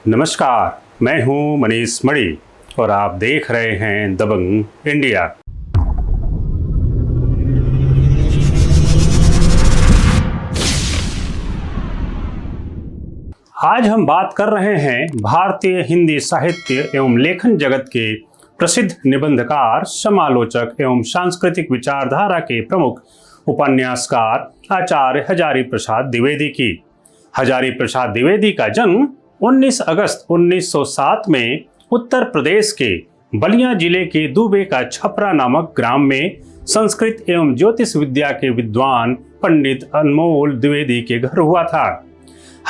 नमस्कार, मैं हूं मनीष मणि और आप देख रहे हैं दबंग इंडिया। आज हम बात कर रहे हैं भारतीय हिंदी साहित्य एवं लेखन जगत के प्रसिद्ध निबंधकार, समालोचक एवं सांस्कृतिक विचारधारा के प्रमुख उपन्यासकार आचार्य हजारी प्रसाद द्विवेदी की। हजारी प्रसाद द्विवेदी का जन्म 19 अगस्त 1907 में उत्तर प्रदेश के बलिया जिले के दुबे का छपरा नामक ग्राम में संस्कृत एवं ज्योतिष विद्या के विद्वान पंडित अनमोल द्विवेदी के घर हुआ था।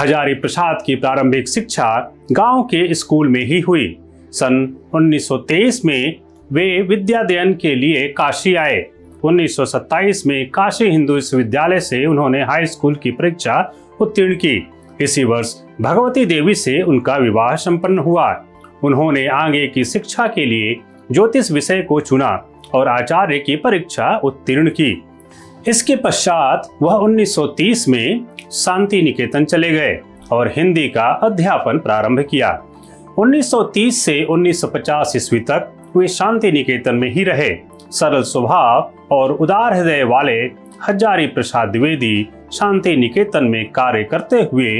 हजारी प्रसाद की प्रारंभिक शिक्षा गांव के स्कूल में ही हुई। सन 1923 में वे विद्याध्ययन के लिए काशी आए। 1927 में काशी हिंदू विश्वविद्यालय से उन्होंने हाई स्कूल की परीक्षा उत्तीर्ण की। इसी वर्ष भगवती देवी से उनका विवाह संपन्न हुआ। उन्होंने आगे की शिक्षा के लिए ज्योतिष विषय को चुना और आचार्य की परीक्षा उत्तीर्ण की। इसके पश्चात वह 1930 में शांति निकेतन चले गए और हिंदी का अध्यापन प्रारंभ किया। 1930 से 1950 ईस्वी तक वे शांति निकेतन में ही रहे। सरल स्वभाव और उदार हृदय वाले हजारी प्रसाद द्विवेदी शांति निकेतन में कार्य करते हुए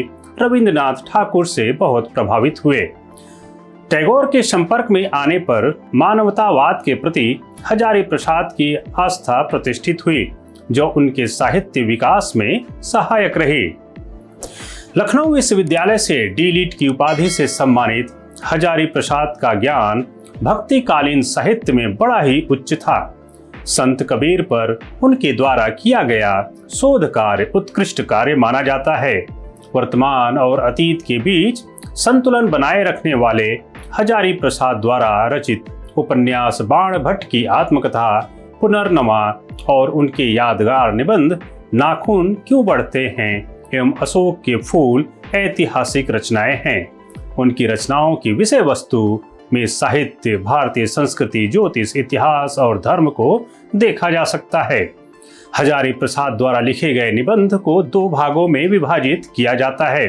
रविंद्रनाथ ठाकुर से बहुत प्रभावित हुए। टैगोर के संपर्क में आने पर मानवतावाद के प्रति हजारी प्रसाद की आस्था प्रतिष्ठित हुई, जो उनके साहित्य विकास में सहायक रही। लखनऊ विश्वविद्यालय से डी.लिट की उपाधि से सम्मानित हजारी प्रसाद का ज्ञान भक्तिकालीन साहित्य में बड़ा ही उच्च था। संत कबीर पर उनके द्वारा किया गया शोध कार्य उत्कृष्ट कार्य माना जाता है। वर्तमान और अतीत के बीच संतुलन बनाए रखने वाले हजारी प्रसाद द्वारा रचित उपन्यास बाण भट्ट की आत्मकथा पुनर्नमा और उनके यादगार निबंध नाखून क्यों बढ़ते हैं एवं अशोक के फूल ऐतिहासिक रचनाएं हैं। उनकी रचनाओं की विषय वस्तु में साहित्य, भारतीय संस्कृति, ज्योतिष, इतिहास और धर्म को देखा जा सकता है। हजारी प्रसाद द्वारा लिखे गए निबंध को दो भागों में विभाजित किया जाता है,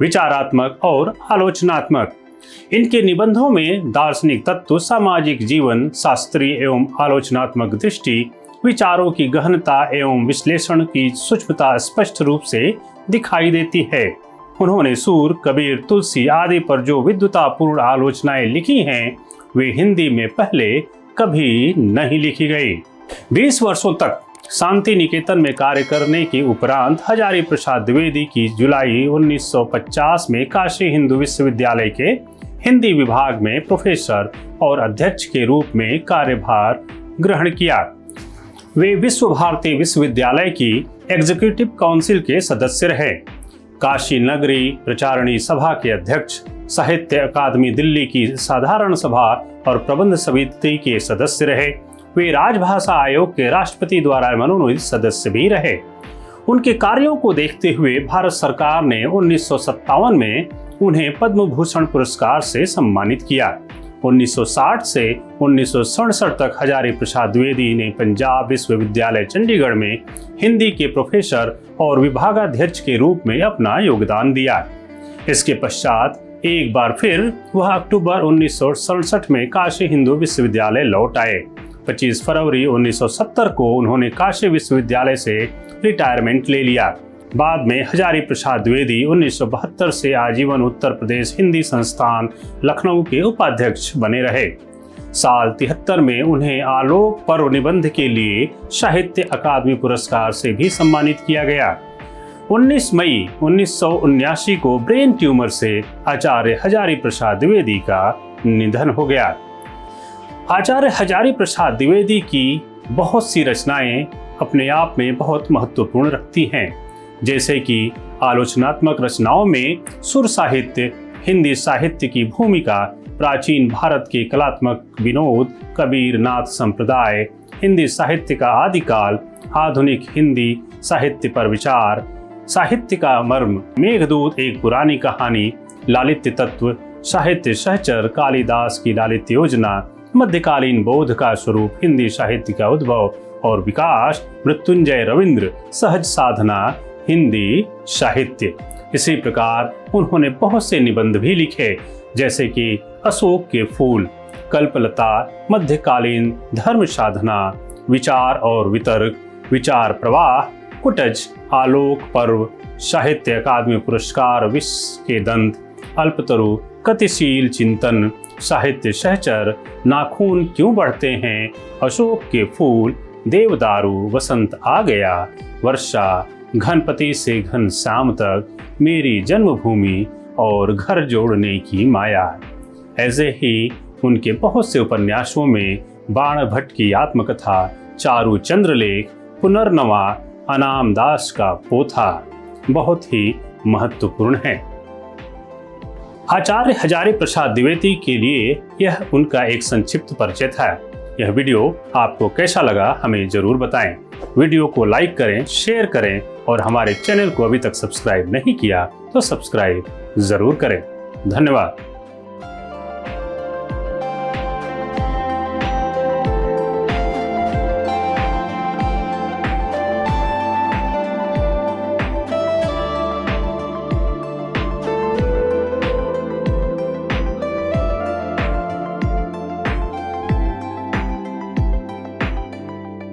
विचारात्मक और आलोचनात्मक। इनके निबंधों में दार्शनिक तत्व, सामाजिक जीवन, शास्त्रीय एवं आलोचनात्मक दृष्टि, विचारों की गहनता एवं विश्लेषण की सूक्ष्मता स्पष्ट रूप से दिखाई देती है। उन्होंने सूर, कबीर, तुलसी आदि पर जो विद्वतापूर्ण आलोचनाएं लिखी हैं, वे हिंदी में पहले कभी नहीं लिखी गई। 20 वर्षों तक शांति निकेतन में कार्य करने के उपरांत हजारी प्रसाद द्विवेदी की जुलाई 1950 में काशी हिंदू विश्वविद्यालय के हिंदी विभाग में प्रोफेसर और अध्यक्ष के रूप में कार्यभार ग्रहण किया। वे विश्व भारती विश्वविद्यालय की एग्जीक्यूटिव काउंसिल के सदस्य रहे, काशी नगरी प्रचारणी सभा के अध्यक्ष, साहित्य अकादमी दिल्ली की साधारण सभा और प्रबंध समिति के सदस्य रहे। वे राजभाषा आयोग के राष्ट्रपति द्वारा मनोनीत सदस्य भी रहे। उनके कार्यों को देखते हुए भारत सरकार ने 1957 में उन्हें पद्म भूषण पुरस्कार से सम्मानित किया। 1960 से 1967 तक हजारी प्रसाद द्विवेदी ने पंजाब विश्वविद्यालय चंडीगढ़ में हिंदी के प्रोफेसर और विभागाध्यक्ष के रूप में अपना योगदान दिया। इसके पश्चात एक बार फिर वह अक्टूबर 1967 में काशी हिंदू विश्वविद्यालय लौट आए। 25 फरवरी 1970 को उन्होंने काशी विश्वविद्यालय से रिटायरमेंट ले लिया। बाद में हजारी प्रसाद द्विवेदी 1972 से आजीवन उत्तर प्रदेश हिंदी संस्थान लखनऊ के उपाध्यक्ष बने रहे। साल 73 में उन्हें आलोक पर्व निबंध के लिए साहित्य अकादमी पुरस्कार से भी सम्मानित किया गया। 19 मई 1979 को ब्रेन ट्यूमर से आचार्य हजारी प्रसाद द्विवेदी का निधन हो गया। आचार्य हजारी प्रसाद द्विवेदी की बहुत सी रचनाएं अपने आप में बहुत महत्वपूर्ण रखती हैं, जैसे कि आलोचनात्मक रचनाओं में सुर साहित्य, हिंदी साहित्य की भूमिका, प्राचीन भारत के कलात्मक विनोद, कबीर नाथ संप्रदाय, हिंदी साहित्य का आदिकाल, आधुनिक हिंदी साहित्य पर विचार, साहित्य का मर्म, मेघदूत एक पुरानी कहानी, लालित्य तत्व, साहित्य सहचर, कालिदास की लालित्य योजना, मध्यकालीन बोध का स्वरूप, हिंदी साहित्य का उद्भव और विकास, मृत्युंजय रविंद्र, सहज साधना, हिंदी साहित्य। इसी प्रकार उन्होंने बहुत से निबंध भी लिखे, जैसे कि अशोक के फूल, कल्पलता, मध्यकालीन धर्म साधना, विचार और वितर्क, विचार प्रवाह, कुटज, आलोक पर्व, साहित्य अकादमी पुरस्कार, विश्व के दंत, अल्पतरु, गतिशील चिंतन, साहित्य सहचर, नाखून क्यों बढ़ते हैं, अशोक के फूल, देवदारू, वसंत आ गया, वर्षा, घनपति से घन श्याम तक, मेरी जन्मभूमि और घर जोड़ने की माया। ऐसे ही उनके बहुत से उपन्यासों में बाण भट्ट की आत्मकथा, चारू चंद्रलेख, पुनर्नवा, अनाम दास का पोथा बहुत ही महत्वपूर्ण है। आचार्य हजारी प्रसाद द्विवेदी के लिए यह उनका एक संक्षिप्त परिचय था। यह वीडियो आपको कैसा लगा हमें जरूर बताएं। वीडियो को लाइक करें, शेयर करें और हमारे चैनल को अभी तक सब्सक्राइब नहीं किया तो सब्सक्राइब जरूर करें। धन्यवाद।